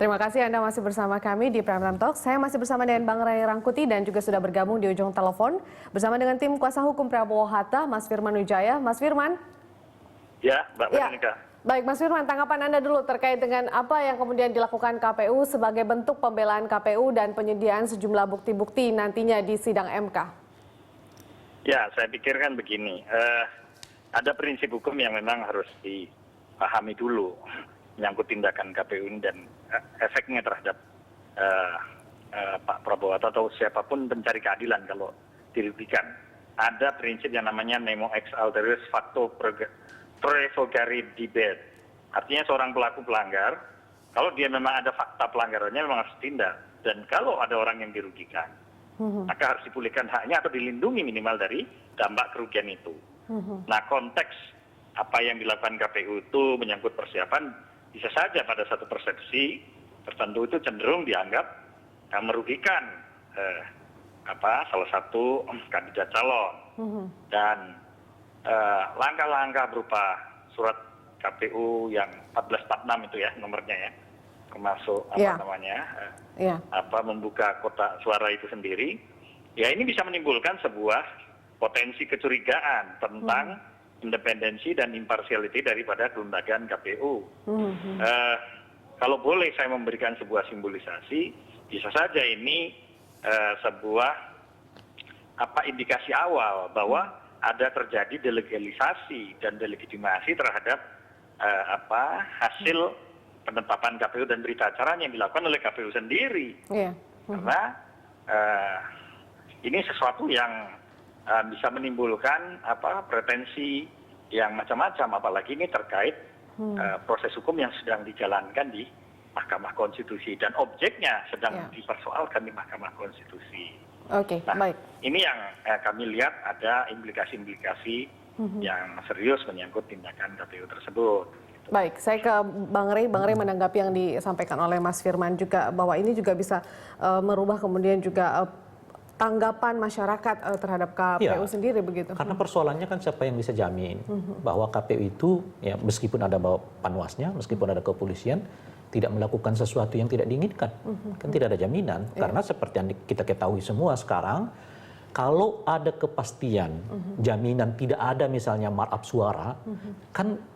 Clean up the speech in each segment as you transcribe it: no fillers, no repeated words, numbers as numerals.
Terima kasih Anda masih bersama kami di Prime Time Talk. Saya masih bersama dengan Bang Ray Rangkuti dan juga sudah bergabung di ujung telepon bersama dengan tim kuasa hukum Prabowo Hatta, Mas Firman Wijaya. Mas Firman. Ya, Mbak Veronica. Baik, Mas Firman, tanggapan Anda dulu terkait dengan apa yang kemudian dilakukan KPU sebagai bentuk pembelaan KPU dan penyediaan sejumlah bukti-bukti nantinya di sidang MK. Ya, saya pikir kan begini, ada prinsip hukum yang memang harus dipahami dulu menyangkut tindakan KPU ini dan efeknya terhadap Pak Prabowo atau siapapun pencari keadilan kalau dirugikan. Ada prinsip yang namanya nemo ex alteris facto prevocare debet. Artinya seorang pelaku pelanggar, kalau dia memang ada fakta pelanggarannya memang harus tindak. Dan kalau ada orang yang dirugikan, maka harus dipulihkan haknya atau dilindungi minimal dari dampak kerugian itu. Nah, konteks apa yang dilakukan KPU itu menyangkut persiapan, bisa saja pada satu persepsi tertentu itu cenderung dianggap merugikan salah satu kandidat calon. Dan langkah-langkah berupa surat KPU yang 1446 itu ya nomornya ya, termasuk membuka kotak suara itu sendiri, ya ini bisa menimbulkan sebuah potensi kecurigaan tentang independensi dan imparsiality daripada kelembagaan KPU. Kalau boleh saya memberikan sebuah simbolisasi, bisa saja ini sebuah indikasi awal bahwa ada terjadi delegalisasi dan delegitimasi terhadap hasil penetapan KPU dan berita acaranya yang dilakukan oleh KPU sendiri. Karena ini sesuatu yang bisa menimbulkan pretensi yang macam-macam, apalagi ini terkait proses hukum yang sedang dijalankan di Mahkamah Konstitusi dan objeknya sedang dipersoalkan di Mahkamah Konstitusi. Oke, baik. Ini yang kami lihat ada implikasi-implikasi yang serius menyangkut tindakan KPU tersebut. Baik, saya ke Bang Ray. Bang Ray menanggapi yang disampaikan oleh Mas Firman juga bahwa ini juga bisa merubah kemudian juga tanggapan masyarakat terhadap KPU sendiri begitu. Karena persoalannya kan siapa yang bisa jamin bahwa KPU itu ya meskipun ada Panwasnya, meskipun ada kepolisian, tidak melakukan sesuatu yang tidak diinginkan. Kan tidak ada jaminan. Karena seperti yang kita ketahui semua sekarang, kalau ada kepastian, jaminan tidak ada misalnya markup suara, kan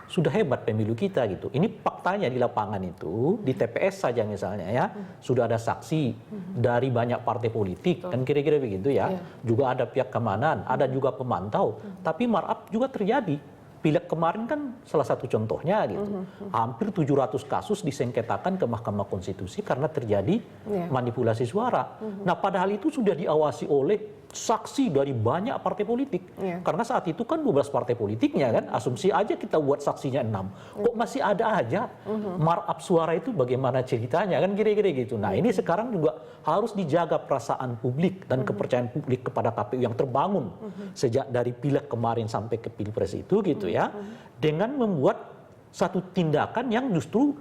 sudah hebat pemilu kita gitu. Ini faktanya di lapangan itu, di TPS saja misalnya ya, sudah ada saksi dari banyak partai politik, kan kira-kira begitu ya. Juga ada pihak keamanan, ada juga pemantau, tapi markup juga terjadi. Pileg kemarin kan salah satu contohnya gitu. Hampir 700 kasus disengketakan ke Mahkamah Konstitusi karena terjadi manipulasi suara. Nah, padahal itu sudah diawasi oleh saksi dari banyak partai politik. Karena saat itu kan 12 partai politiknya kan, asumsi aja kita buat saksinya 6. Kok masih ada aja markup suara itu bagaimana ceritanya kan kira-kira gitu. Nah, ini sekarang juga harus dijaga perasaan publik dan kepercayaan publik kepada KPU yang terbangun sejak dari pileg kemarin sampai ke Pilpres itu gitu ya. Dengan membuat satu tindakan yang justru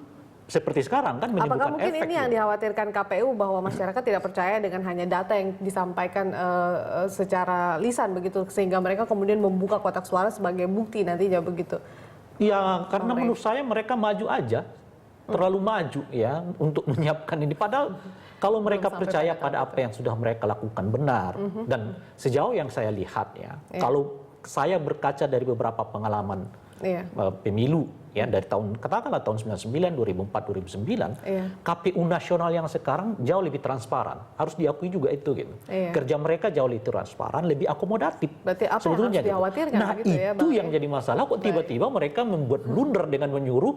seperti sekarang kan menimbulkan efek. Apakah mungkin ini yang dikhawatirkan KPU bahwa masyarakat tidak percaya dengan hanya data yang disampaikan secara lisan begitu sehingga mereka kemudian membuka kotak suara sebagai bukti nantinya begitu? Ya, karena menurut saya mereka maju aja, terlalu maju ya untuk menyiapkan ini. Padahal kalau mereka percaya pada apa yang sudah mereka lakukan benar dan sejauh yang saya lihat ya, kalau saya berkaca dari beberapa pengalaman pemilu ya dari katakanlah tahun 99, 2004, 2009, KPU nasional yang sekarang jauh lebih transparan. Harus diakui juga itu gitu. Kerja mereka jauh lebih transparan, lebih akomodatif. Berarti apa sebetulnya yang harus dikhawatirkan Nah, gitu ya, itu yang jadi masalah kok tiba-tiba mereka membuat blunder dengan menyuruh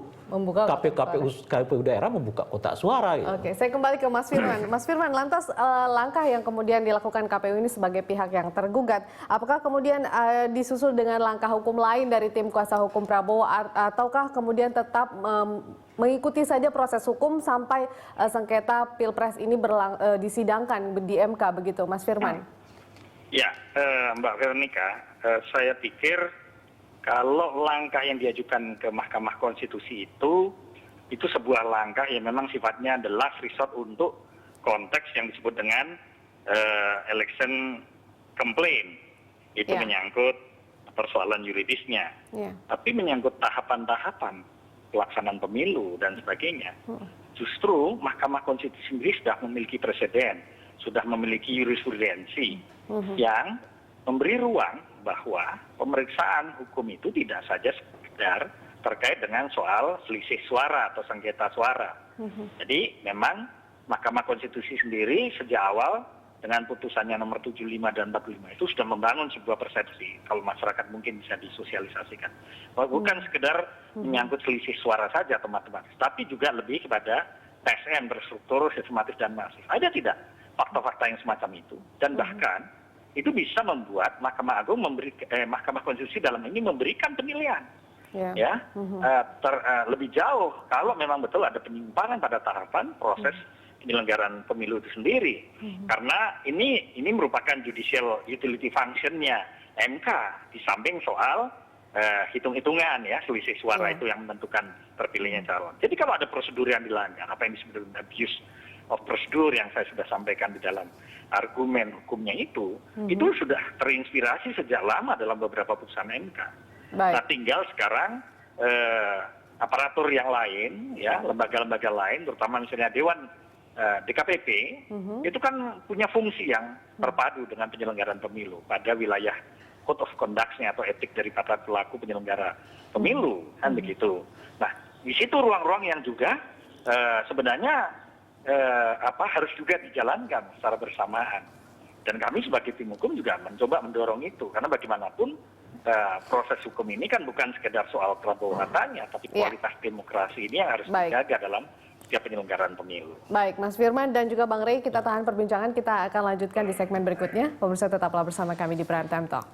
KPU daerah membuka kotak suara gitu. Oke, saya kembali ke Mas Firman. Mas Firman, lantas langkah yang kemudian dilakukan KPU ini sebagai pihak yang tergugat, apakah kemudian disusul dengan langkah hukum lain dari tim kuasa hukum Prabowo ataukah kemudian tetap mengikuti saja proses hukum sampai sengketa Pilpres ini disidangkan di MK begitu, Mas Firman? Ya, Mbak Veronica, saya pikir kalau langkah yang diajukan ke Mahkamah Konstitusi itu sebuah langkah yang memang sifatnya the last resort untuk konteks yang disebut dengan election complaint. Itu menyangkut persoalan yuridisnya. Tapi menyangkut tahapan-tahapan pelaksanaan pemilu dan sebagainya. justru Mahkamah Konstitusi sendiri sudah memiliki presiden, sudah memiliki jurisprudensi yang memberi ruang bahwa pemeriksaan hukum itu tidak saja sekedar terkait dengan soal selisih suara atau sengketa suara. Jadi memang Mahkamah Konstitusi sendiri sejak awal dengan putusannya nomor 75 dan 45 itu sudah membangun sebuah persepsi, kalau masyarakat mungkin bisa disosialisasikan, bahwa bukan sekedar menyangkut selisih suara saja atau matematis, tapi juga lebih kepada TSN berstruktur sistematis dan masif. Ada tidak fakta-fakta yang semacam itu? Dan bahkan itu bisa membuat Mahkamah Agung Mahkamah Konstitusi dalam ini memberikan penilaian, lebih jauh kalau memang betul ada penyimpangan pada tahapan proses penyelenggaraan pemilu itu sendiri, karena ini merupakan judicial utility function-nya MK di samping soal hitung-hitungan ya selisih suara itu yang menentukan terpilihnya calon. Jadi kalau ada prosedur yang dilanggar, apa yang disebut dengan abuse of prosedur yang saya sudah sampaikan di dalam argumen hukumnya itu sudah terinspirasi sejak lama dalam beberapa putusan MK. Nah, tinggal sekarang aparatur yang lain, ya lembaga-lembaga lain, terutama misalnya Dewan DKPP, itu kan punya fungsi yang terpadu dengan penyelenggaraan pemilu pada wilayah code of conduct-nya atau etik dari para pelaku penyelenggara pemilu, kan begitu. Nah, di situ ruang-ruang yang juga sebenarnya harus juga dijalankan secara bersamaan. Dan kami sebagai tim hukum juga mencoba mendorong itu, karena bagaimanapun proses hukum ini kan bukan sekedar soal Prabowo katanya, tapi kualitas demokrasi ini yang harus dijaga dalam setiap penyelenggaraan pemilu. Baik, Mas Firman dan juga Bang Rey, kita tahan perbincangan, kita akan lanjutkan di segmen berikutnya. Pemirsa tetaplah bersama kami di Prime Time Talk.